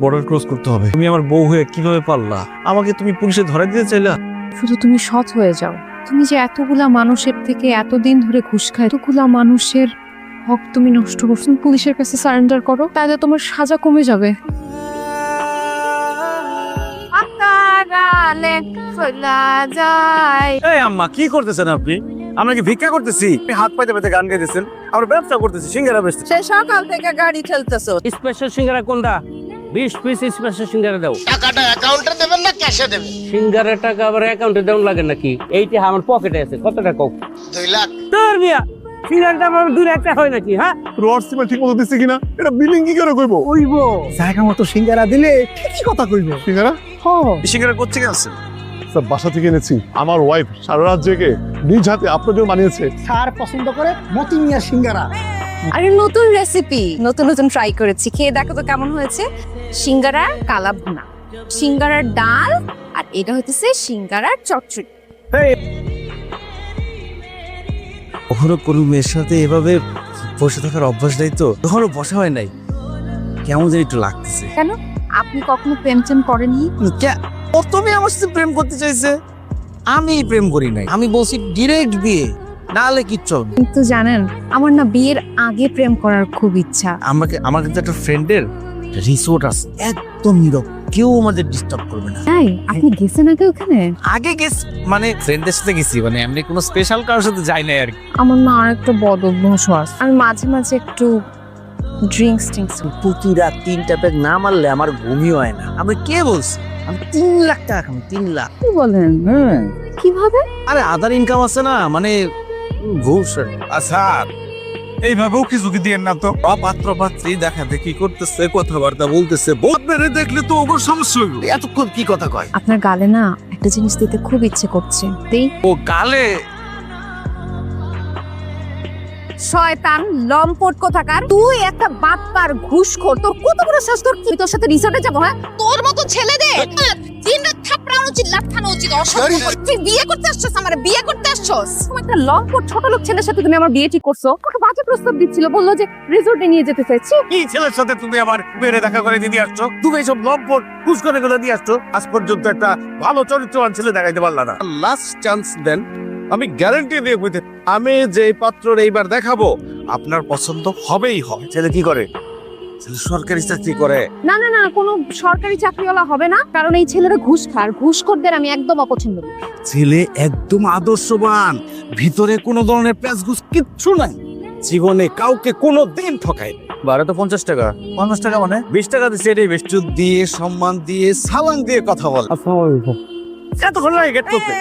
Border cross করতে হবে। তুমি আমার বউ হয়ে কিভাবে পারলা? আমাকে তুমি পুলিশে ধরে দিতে চাইলা? শুধু তুমি সৎ হয়ে যাও। তুমি যে এতগুলা মানুষের থেকে এতদিন ধরে ঘুষ খায়, এতগুলা মানুষের হক তুমি নষ্ট করছো, তুমি পুলিশের কাছে সারেন্ডার করো, তাহলে তোমার সাজা কমে যাবে। এই আম্মা, কি করতেছেন আপনি? আমরা কি ভিক্ষা করতেছি? হাত পাইতে পাইতে গান গাইতেছেন। আমরা ব্যবসা করতেছি, সিঙ্গারা বেচতেছি। সে সকাল থেকে গাড়ি ঠেলতেছো। স্পেশাল সিঙ্গারা কোনটা? 20 পিস স্পেশাল সিঙ্গারা দাও। টাকাটা অ্যাকাউন্টে দেবেন না ক্যাশে দেবেন? সিঙ্গারের টাকা আবার অ্যাকাউন্টে দেওয়া লাগে নাকি? এইটা আমার পকেটে আছে। কত টাকা? 2 লাখ। তোর মিয়া সিঙ্গারটা আমার 2 লাখ টাকা হয় নাকি? হ্যাঁ, রড সিমেন্ট ঠিক মতো দিচ্ছে কিনা এটা বিলিং কি করে কইবো? কইবো জায়গা মতো সিঙ্গারা দিলে ঠিকই কথা কইবো। সিঙ্গারা এই সিঙ্গারা কোত্থেকে আনছেন? স্যার বাসা থেকে এনেছি। আমার ওয়াইফ সারা রাত জেগে নিজ হাতে আপনার জন্য বানিয়েছে। স্যার পছন্দ করে মতি মিয়া সিঙ্গারা। আরে নতুন রেসিপি, নতুন নতুন ট্রাই করেছি, খেয়ে দেখো তো কেমন হয়েছে। সিঙ্গারার কালা ভুনা, সিঙ্গারার ডাল, আর এটা হচ্ছে সিঙ্গারার চচ্চড়ি। কখনো কোনো মেয়ের সাথে এভাবে বসে থাকার অভ্যাস নাই তো, কখনো বসা হয় নাই। কেমন যেন একটু লাগতেছে। কেন, আপনি কখনো প্রেম টেম করেননি? প্রথমে আমার সাথে প্রেম করতে চাইছে, আমি প্রেম করি নাই। আমি বলছি ডিরেক্ট বিয়ে, নাহলে কিচ্ছু হবে না। কিন্তু জানেন, আমার না বিয়ের আগে প্রেম করার খুব ইচ্ছা। আমার কিন্তু একটা ফ্রেন্ডের রিসোর্ট আছে, একদম নীরব, কেউ আমাদের ডিস্টার্ব করবে না। তাই আপনি গেছেন আগে ওখানে? আগে গেছি মানে ফ্রেন্ডদের সাথে গেছি, মানে এমনি কোনো স্পেশাল কারোর সাথে যাই নাই আর কি। আমার না আর একটা বদ অভ্যাস আছে, আমি মাঝে মাঝে একটু ড্রিঙ্কস টিঙ্কস। প্রতি রাত 3টা প্যাক না মারলে আমার ঘুমই হয় না। আমি কে বলছি? আমি 3 লাখ টাকা খাবো, 3 লাখ। কি বলেন? কিভাবে? আরে আদার ইনকাম আছে না, মানে ঘুষ। আচ্ছা, এইভাবেও কি ঝুঁকি দিয়ে না তো? পাত্র পাত্রী দেখা দেখি করতেছে, কথাবার্তা বলতেছে, বোধ মেরে দেখলে তো ওর সমস্যা হইল। এতক্ষণ কি কথা কয়? আপনার গালে না একটা জিনিস দিতে খুব ইচ্ছে করছে, দেই। ও গালে? শয়তান লম্পট কোথাকার, তুই একটা বাটপার ঘুষখোর, তোর কত বড় সাহস, তোর কি তোর সাথে রিসর্টে যাবো? হ্যাঁ, তোর মতো ছেলেদের দিন রাত থাপড়ানো উচিত, লাথানো উচিত। তুই বিয়ে করতে আসছস, আমার বিয়ে করতে আসছস? তুমি একটা লম্পট ছোট লোক ছেলের সাথে তুমি আমার বিয়ে ঠিক করছো। ওকে বাজে প্রস্তাব দিচ্ছিল, বললো যে রিসর্টে নিয়ে যেতে চাইছি। কি ছেলের সাথে তুমি আবার মেরে দেখা করে দিয়ে আসছো? তুমি এইসব লম্পট ঘুষ করে গুলো দিয়ে আসছো। আজ পর্যন্ত একটা ভালো চরিত্রবান ছেলে দেখাইতে পারলা না। লাস্ট চান্স দেন, আমি গ্যারান্টি দিয়ে কইতে, আমি যে পাত্রর এইবার দেখাবো আপনার পছন্দ হবেই হবে। ছেলে কি করে? ছেলে সরকারি চাকরি করে। না না না, কোনো সরকারি চাকরিওয়ালা হবে না, কারণ এই ছেলেরা ঘুষ খায়। ঘুষখোরদের আমি একদম অপছন্দ করি। ছেলে একদম আদর্শবান, ভিতরে কোনো ধরনের প্যাঁচ ঘুষ কিচ্ছু নাই, জীবনে কাউকে কোনো দিন ঠকায়। বারো তো 50 টাকা। 50 টাকা মানে 20 টাকা দিচ্ছে, এটাই বেশ। চুপ দিয়ে, সম্মান দিয়ে, সালাম দিয়ে কথা বল। এতক্ষণ লাগে গেট করতে।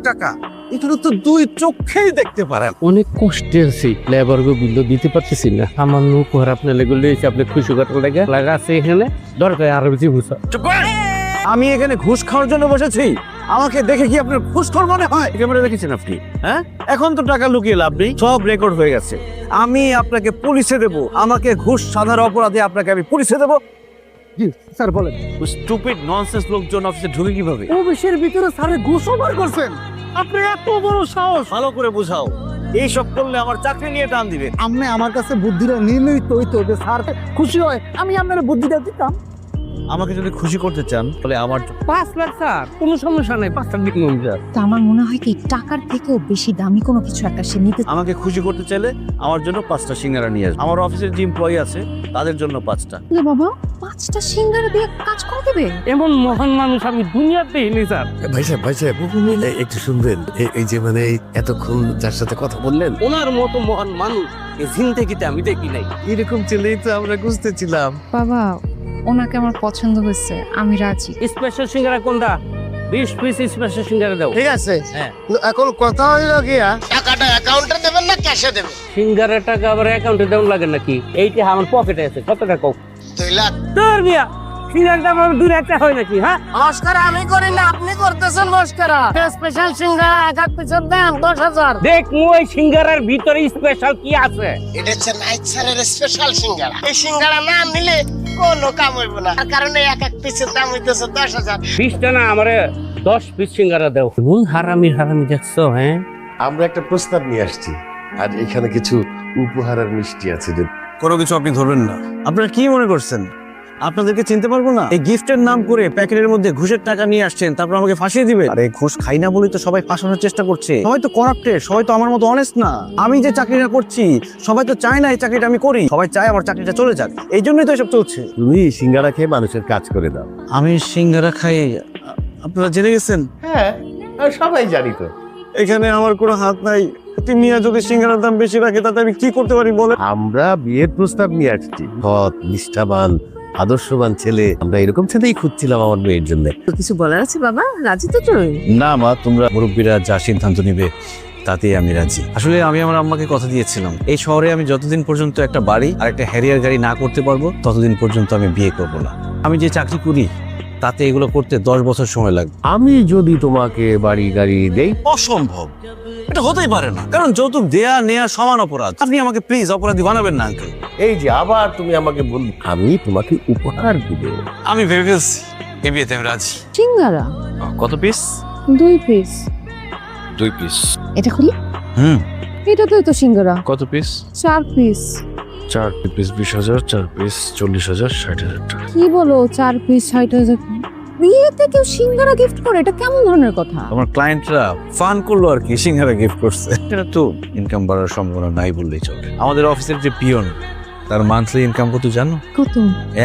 টাকা এগুলো তো 2 চোখেই দেখতে পারেন। অনেক কষ্টে আছি, লেবার গো বিল দিতে পারতেছি না। সামান্য উপহার আপনার লেগুলো এসে আপনি খুশি করার লাগে লাগা আছে এখানে, দরকার আরো বেশি বুঝা। চুপ করেন। আমি এখানে ঘুষ খাওয়ার জন্য বসেছি? আমাকে দেখে কি আপনার ঘুষখোর মনে হয়? ক্যামেরা দেখেছেন আপনি? হ্যাঁ, এখন তো টাকা লুকিয়ে লাভ নেই, সব রেকর্ড হয়ে গেছে। আমি আপনাকে পুলিশে দেব, আমাকে ঘুষ সাধারণ অপরাধে আপনাকে আমি পুলিশে দেব। স্যার বলেন। স্টুপিড ননসেন্স লোকজন অফিসে ঢুকে কিভাবে? অফিসের ভিতরে স্যারে ঘুষ অফার করছেন, আপনি এত বড় সাহস! ভালো করে বুঝাও, এইসব করলে আমার চাকরি নিয়ে টান দিবে। আপনি আমার কাছে বুদ্ধিটা নিলেই তো হইতো যে স্যার খুশি হয়, আমি আপনার বুদ্ধিটা দিতাম। আমাকে যদি খুশি করতে চান তাহলে আমার 5 লাখ স্যার, কোনো সমস্যা নাই, 5 লাখ দিন স্যার। তো আমার মনে হয় কি টাকার থেকেও বেশি দামি কোনো কিছু একটা সে নিতে। আমাকে খুশি করতে চাইলে আমার জন্য 5টা সিঙ্গারা নিয়ে আসবে। আমার অফিসের যে এমপ্লয়ি আছে তাদের জন্য 5টা। বাবা 5টা সিঙ্গারা দিয়ে কাজ করে দেবে? এমন মহান মানুষ আমি দুনিয়াতে নেই স্যার। ভাই সাহেব একটু শুনবেন। এই যে মানে এতক্ষণ যার সাথে কথা বললেন, ওনার মতো মহান মানুষ এই জিন্দেগিতে আমি দেখি নাই। এরকম ছেলেই তো আমরা খুঁজতেছিলাম। বাবা, ওনাকে আমার পছন্দ হয়েছে, আমি রাজি। স্পেশাল সিঙ্গারা কোনটা? 20 পিস স্পেশাল সিঙ্গারা দাও। ঠিক আছে, হ্যাঁ। এখন কথা হইল গিয়া টাকাটা অ্যাকাউন্টে দেবেন না ক্যাশে দেবেন? সিঙ্গারের টাকা আবার অ্যাকাউন্টে দেওয়া লাগে নাকি? এইটা আমার পকেটে আছে। কত টাকা? 2 লাখ। তোর মিয়া সিঙ্গারটা আমার 2 লাখ টাকা হয় নাকি? হ্যাঁ, মস্করা আমি করি না, আপনি করতেছেন মস্করা। স্পেশাল সিঙ্গারা এক এক পিছন দেন 10,000। দেখ ওই সিঙ্গারার ভিতরে স্পেশাল কি আছে। এটা হচ্ছে নাইট স্যারের স্পেশাল সিঙ্গারা। এই সিঙ্গারা না নিলে কোনো কাম হইব না, তার কারণে এক এক পিসের দাম হইতেছে 10,000। 20টা না, আমারে 10 পিস সিঙ্গারা দাও। কোন হারামি হারামি দেখছো? হ্যাঁ, আমরা একটা প্রস্তাব নিয়ে আসছি, আর এখানে কিছু উপহার আর মিষ্টি আছে। কোনো কিছু আপনি ধরবেন না। আপনারা কি মনে করছেন আপনাদেরকে চিনতে পারবো না? এই গিফটের নাম করে প্যাকেটের মধ্যে ঘুষের টাকা নিয়ে আসছেন, তারপর আমাকে ফাঁসিয়ে দিবে। আরে ঘুষ খাই না বলেই তো সবাই ফাঁসানোর চেষ্টা করছে। সবাই তো করাপ্টেড, সবাই তো আমার মতো অনেস্ট না। আমি যে চাকরিটা করছি সবাই তো চায় না এই চাকরিটা আমি করি, সবাই চায় আমার চাকরিটা চলে যাক। এই জন্যই তো এসব চলছে। তুমি সিঙ্গারা খেয়ে মানুষের কাজ করে দাও। আমি সিঙ্গারা খাই, আপনারা জেনে গেছেন? হ্যাঁ, সবাই জানি তো। এখানে আমার কোনো হাত নাই। মিয়া যদি সিঙ্গারার দাম বেশি রাখে তাতে আমি কি করতে পারি বলে? আমরা বিয়ের প্রস্তাব নিয়ে আসছি, সৎ, নিষ্ঠাবান, আদর্শবান ছেলে। আমরা এরকম ছেলেই খুঁজছিলাম আমার মেয়ের জন্য। কিছু বলার আছে বাবা? রাজি তো তুই? না মা, তোমরা মুরব্বীরা যা সিদ্ধান্ত নিবে তাতেই আমি রাজি। আসলে আমি আমার আম্মাকে কথা দিয়েছিলাম, এই শহরে আমি যতদিন পর্যন্ত একটা বাড়ি আর একটা হ্যারিয়ার গাড়ি না করতে পারবো ততদিন পর্যন্ত আমি বিয়ে করব না। আমি যে চাকরি করি তাতে এগুলো করতে 10 বছর সময় লাগবে। আমি যদি তোমাকে বাড়ি গাড়ি দেই, অসম্ভব, এটা হতেই পারে না। কারণ যৌতুক দেয়া নেয়া সমান অপরাধ। আপনি আমাকে প্লিজ অপরাধী বানাবেন না আঙ্কেল। এই যে আবার তুমি আমাকে বলবে আমি তোমাকে উপহার দিব। আমি ভেবে ফেলছি এই বিয়েতে আমি রাজি। সিঙ্গারা কত পিস? 2 পিস। 2 পিস। এটা খুলি? হুম। এটা তো সিঙ্গারা। কত পিস? 4 পিস। 4 পিস 20,000, 4 পিস 40,000, 60,000 টাকা। কি বলো 4 পিস 60,000? বিয়েতে কেউ সিঙ্গারা গিফট করে? এটা কেমন ধরনের কথা? আমার ক্লায়েন্টরা ফান করলো আর কি, সিঙ্গারা গিফট করছে। এটা তো ইনকাম বাড়ার সম্ভাবনা নাই বললেই চলে। আমাদের অফিসের যে পিয়ন, তার মান্থলি ইনকাম কত জানো? কত?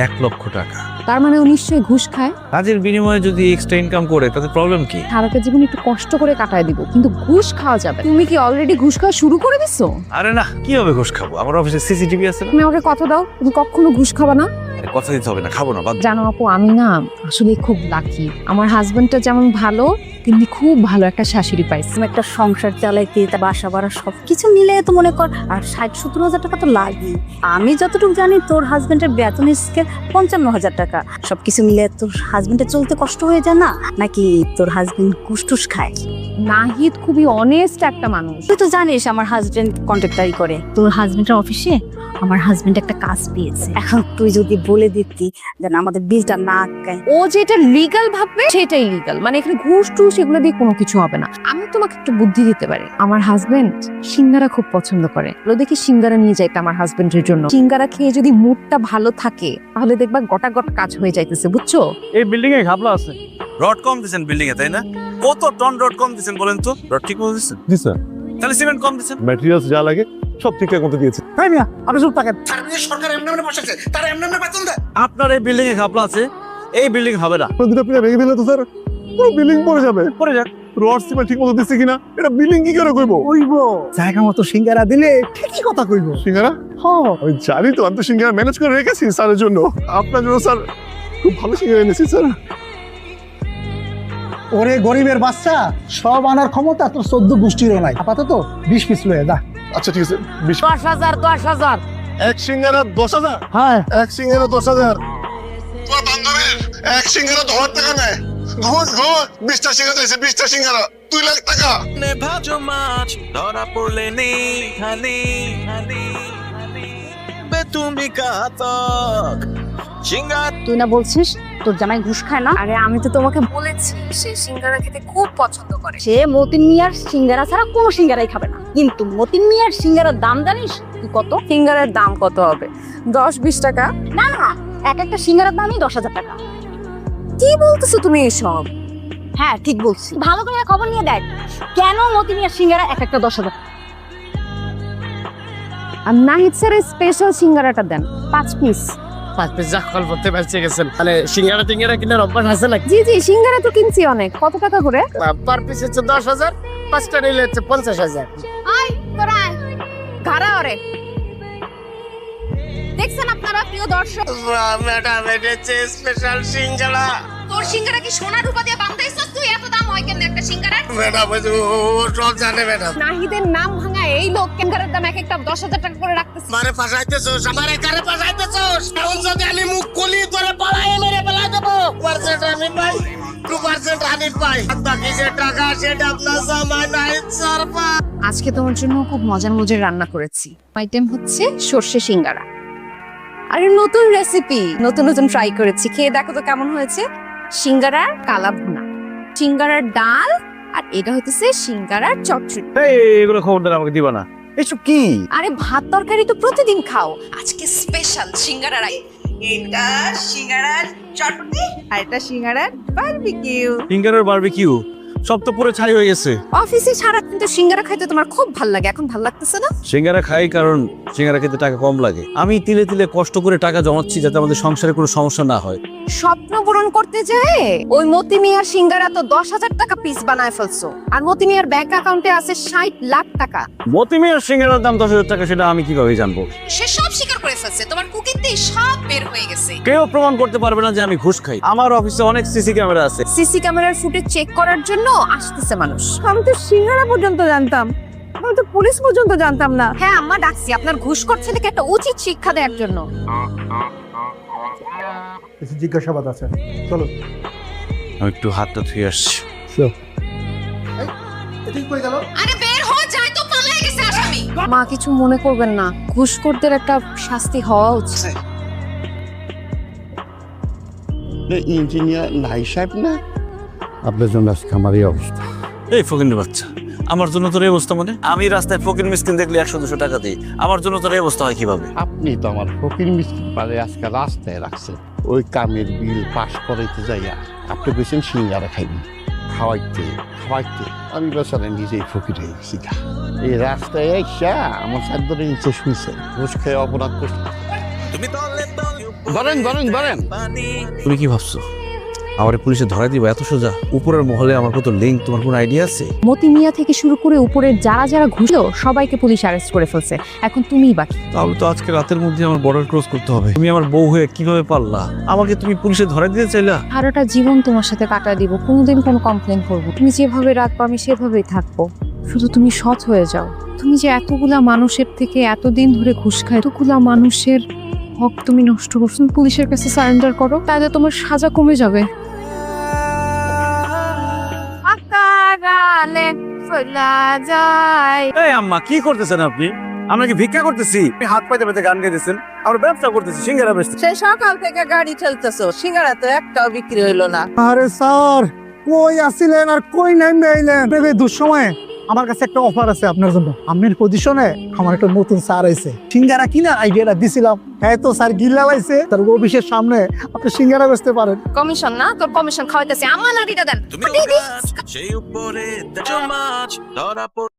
1 লক্ষ টাকা। তার মানে ও নিশ্চয়ই ঘুষ খায়। কাজের বিনিময়ে যদি এক্সট্রা ইনকাম করে তাতে প্রবলেম কি? সারাটা জীবন একটু কষ্ট করে কাটায় দিব, কিন্তু ঘুষ খাওয়া যাবে। তুমি কি অলরেডি ঘুষ খাওয়া শুরু করে দিছো? আরে না, কি হবে ঘুষ খাবো? আমার অফিসে সিসিটিভি আছে না। তুমি আমাকে কথা দাও তুমি কখনো ঘুষ খাবা না। আরে কথা দিতে হবে না, খাবো না, বাদ। জানো আপু, আমি না আসলে খুব লাকি। আমার হাজবেন্ডটা যেমন ভালো, তেমনি খুব ভালো একটা শাশুড়ি পাইছি। একটা সংসার চালাইতে, তা বাসা ভাড়া সবকিছু মিলে তো মনে কর আর 60-70 হাজার টাকা তো লাগে। আমি যতটুকু জানি তোর হাজবেন্ডের বেতন স্কেল 55,000 টাকা। সবকিছু মিলে তোর হাজবেন্ডের চলতে কষ্ট হয়ে যায় না? নাকি তোর হাজবেন্ড ঘুষ খায়? নাহিদ খুবই অনেস্ট একটা মানুষ। তুই তো জানিস আমার হাজবেন্ড কন্ট্রাক্টারি করে। তোর হাজবেন্ডের অফিসে আমার হাজবেন্ড একটা কাজ পেয়েছে। এখন তুই যদি বলে দিতি যেন আমাদের বিলটা না আটকায়। ও যেটা লিগ্যাল ভাববে সেটাই লিগ্যাল, মানে এখানে ঘুষ টুস এগুলো দিয়ে কোনো কিছু হবে না। আমি তোমাকে একটু বুদ্ধি দিতে পারি। আমার হাজবেন্ড সিঙ্গারা খুব পছন্দ করে, লো দেখি সিঙ্গারা নিয়ে যাইতে আমার হাজবেন্ডের জন্য। সিঙ্গারা খেয়ে যদি মুডটা ভালো থাকে তাহলে দেখবা গোটা কাজ হয়ে যাইতেছে, বুঝছো? এই বিল্ডিং এ ঘাপলা আছে। রড কম দিছেন বিল্ডিং এ, তাই না? কত টন রড কম দিছেন বলেন তো? রড ঠিক মতো দিছেন? জি স্যার, তাহলে সিমেন্ট কম দিছেন? ম্যাটেরিয়ালস যা লাগে সব ঠিকঠাক মতো দিয়েছে। তাই মিয়া আপনি চুপ থাকেন। আপনার এই বিল্ডিং এ ঘাপলা আছে, এই বিল্ডিং হবে না। দুটো পিলার ভেঙে দিলে তো স্যার পুরো বিল্ডিং পড়ে যাবে। পড়ে যাক। রড সিমেন্ট ঠিক মতো দিচ্ছে কিনা এটা বিল্ডিং কি করে কইবো? কইব জায়গা মতো সিঙ্গারা দিলে ঠিকই কথা কইব। সিঙ্গারা আমি জানি তো, আমি তো সিঙ্গারা ম্যানেজ করে রেখেছি স্যারের জন্য, আপনার জন্য স্যার খুব ভালো সিঙ্গারা এনেছি স্যার। ওরে গরিবের বাচ্চা, সব আনার ক্ষমতা তোর 14 গোষ্ঠীরও নাই। আপাতত 20 পিস লয়ে দা। আচ্ছা ঠিক আছে, 10,000 10,000। এক সিঙ্গারা 10,000। হ্যাঁ এক সিঙ্গারা 10,000। তোর বান্ধবীর এক সিঙ্গারা 10,000 টাকা নেয়। ঘুষ 20টা সিঙ্গারা দিয়েছে, 20টা সিঙ্গারা 2 লাখ টাকা। ভাজো মাছ ধরা পড়লে নেই হানি তুমি কাতক সিঙ্গার। তুই না বলছিস তোর জামাই ঘুষ খায় না? আরে আমি তো তোমাকে বলেছি সে সিঙ্গারা খেতে খুব পছন্দ করে। সে মতিন মিয়ার সিঙ্গারা ছাড়া কোনো সিঙ্গারাই খাবে না। কিন্তু মতিন মিয়ার সিঙ্গারার দাম জানিস তুই কত? সিঙ্গারার দাম কত হবে? 10-20 টাকা? না এক একটা সিঙ্গারার দামই 10,000 টাকা। কি বলতেছো তুমি এসব? হ্যাঁ ঠিক বলছি, ভালো করে খবর নিয়ে দেখ কেন মতিন মিয়ার সিঙ্গারা এক একটা 10,000। আর নাহিদ স্যারের স্পেশাল সিঙ্গারাটা দেন 5 পিস। 5 পিস যা কল করতে পারছে গেছেন। মানে সিঙ্গারা টিঙ্গারা কিনার অভ্যাস আছে নাকি? জি জি, সিঙ্গারা তো কিনছি অনেক। কত টাকা করে? পার পিস হচ্ছে 10,000, 5টা নিলে হচ্ছে 50,000। আয় তোরা ঘাড়া ওরে। দেখছেন আপনারা প্রিয় দর্শক, ম্যাডাম এটা স্পেশাল সিঙ্গারা। তোর সিঙ্গারা কি সোনা রূপা দিয়ে বানাইছস তুই? এত দাম হয় কেন একটা সিঙ্গারার? ম্যাডাম ও সব জানে ম্যাডাম। নাহিদের নাম ভাঙা এই লোক সিঙ্গারার দাম এক একটা 10,000 টাকা করে রাখতেছে। মারে ফাঁসাইতেছস, আমারে কারে ফাঁসাইতেছস? এখন যদি আমি মুখ খুলি তোরে পালায়ে মেরে ফেলাই দেবো। 1% আমি পাই, 2% আমি পাই, বাকি যে টাকা সেটা আপনার জামাই নাই স্যার পাই। আজকে তোমার জন্য খুব মজার মজার রান্না করেছি। আইটেম হচ্ছে সরষে সিঙ্গারা। আরে নতুন রেসিপি, নতুন নতুন ট্রাই করেছি, খেয়ে দেখো তো কেমন হয়েছে। সিঙ্গারার কালা ভুনা, সিঙ্গারার ডাল, আর এটা হচ্ছে সিঙ্গারার চচ্চড়ি। এগুলো খবরদার আমাকে দিবা না। এসব কি? আরে ভাত তরকারি তো প্রতিদিন খাও, আজকে স্পেশাল সিঙ্গারার এটা সিঙ্গারার চটপটি আর এটা সিঙ্গারার বারবিকিউ। ফিঙ্গারের বারবিকিউ সব তো পুরো ছাই হয়ে গেছে। অফিসে সারাদিন তো সিঙ্গারা খাইতে তোমার খুব ভাল লাগে, এখন ভাল লাগতেছে না? সিঙ্গারা খাই কারণ সিঙ্গারা খেতে টাকা কম লাগে। আমি তিলে তিলে কষ্ট করে টাকা জমাচ্ছি যাতে আমাদের সংসারে কোনো সমস্যা না হয়। স্বপ্ন পূরণ করতে যায় ওই মতি মিয়ার সিঙ্গারা তো 10,000 টাকা পিস বানায় ফেলছো, আর মতি মিয়ার ব্যাংক অ্যাকাউন্টে আছে 60 লাখ টাকা। মতি মিয়ার সিঙ্গারার দাম 10,000 টাকা, সেটা আমি কিভাবে জানবো? সে সব স্বীকার করে ফেলছে, তোমার কুকিংতে সব বের হয়ে গেছে। কেউ প্রমাণ করতে পারবে না যে আমি ঘুষ খাই। আমার অফিসে অনেক সিসি ক্যামেরা আছে। সিসি ক্যামেরার ফুটেজ চেক করার জন্য আসতেছে মানুষ। আমি তো সিঙ্গারা পর্যন্ত জানতাম, আমি তো পুলিশ পর্যন্ত জানতাম না। হ্যাঁ আম্মা ডাকছি, আপনার ঘুষখোর ছেলেকে একটা উচিত শিক্ষা দেওয়ার জন্য। কিছু জিজ্ঞাসাবাদ আছে, চলো। আমি একটু হাতটা ধুয়ে আসছি। এদিক কই গেল? আরে বের হয়ে যায় তো, পালিয়ে গেছে আসামি। মা কিছু মনে করবেন না, ঘুষখোরদের একটা শাস্তি হওয়া উচিত। ইঞ্জিনিয়ার নাই সাহেব না? আপনার জন্য আজকে আমার এই অবস্থা। এই ফকিনের বাচ্চা, আমার জন্য তোর এই অবস্থা মানে? আমি রাস্তায় ফকির মিসকিন দেখলে 100-200 টাকা দিই, আমার জন্য তোর এই অবস্থা হয় কিভাবে? আপনি তো আমার ফকির মিষ্টি পারে আজকে রাস্তায় রাখছেন। ওই কামের বিল পাস করাইতে যাইয়া আপনি বলছেন সিঙ্গারা খাইবেন, খাওয়াইতে খাওয়াইতে আমি বেচারা নিজেই ফকির হয়ে গেছি। এই রাস্তায় এসা আমার সাধ্যরে নিচে শুনছেন, ঘুষ খেয়ে অপরাধ করছে। তুমি দলে দলে বলেন বলেন বলেন। পানি তুমি কি ভাবছো আমার পুলিশে ধরা দিব এত সোজা? উপরের মহলে আমার কত লিঙ্ক, তোমার কোনো আইডিয়া আছে? মতি মিয়া থেকে শুরু করে উপরের যারা যারা ঘুষলো সবাইকে পুলিশ অ্যারেস্ট করে ফেলছে, এখন তুমিই বাকি। তাহলে তো আজকে রাতের মধ্যে আমার বর্ডার ক্রস করতে হবে। তুমি আমার বউ হয়ে কিভাবে পারলা? আমাকে তুমি পুলিশে ধরা দিতে চাইলা? সারাটা জীবন তোমার সাথে কাটা দিব, কোনোদিন কোনো কমপ্লেন করবো? তুমি যেভাবে রাখবো আমি সেভাবেই থাকবো, শুধু তুমি সৎ হয়ে যাও। তুমি যে এতগুলা মানুষের থেকে এতদিন ধরে ঘুষ খায়, এতগুলা মানুষের হক তুমি নষ্ট করছো, তুমি পুলিশের কাছে সারেন্ডার করো, তাহলে তোমার সাজা কমে যাবে। এই আম্মা কি করতেছেন আপনি? আমরা কি ভিক্ষা করতেছি? আপনি হাত পাইতে পাইতে গান গাইতেছেন, আমরা ব্যবসা করতেছি, সিঙ্গারা বেচতেছি। সে সকাল থেকে গাড়ি ঠেলতেছো, সিঙ্গারা তো একটাও বিক্রি হইলো না। আরে স্যার, কই আসিলেন আর কই নামবে আইলেন? এই দুঃসময়ে আমার কাছে একটা অফার আছে আপনার জন্য। আপনার পজিশনে আমার একটা নতুন স্যার আইছে, সিঙ্গারা কিনা আইডিয়াটা দিছিলাম, হ্যাঁ তো স্যার গিল্লা লাইছে, তার অফিসের সামনে আপনি সিঙ্গারা বেচতে পারেন। কমিশন না, তোর কমিশন খাওয়াইতেছি, আমার নাটিটা দেন। তুমি সেই উপরে মাছ ধরা পড়ে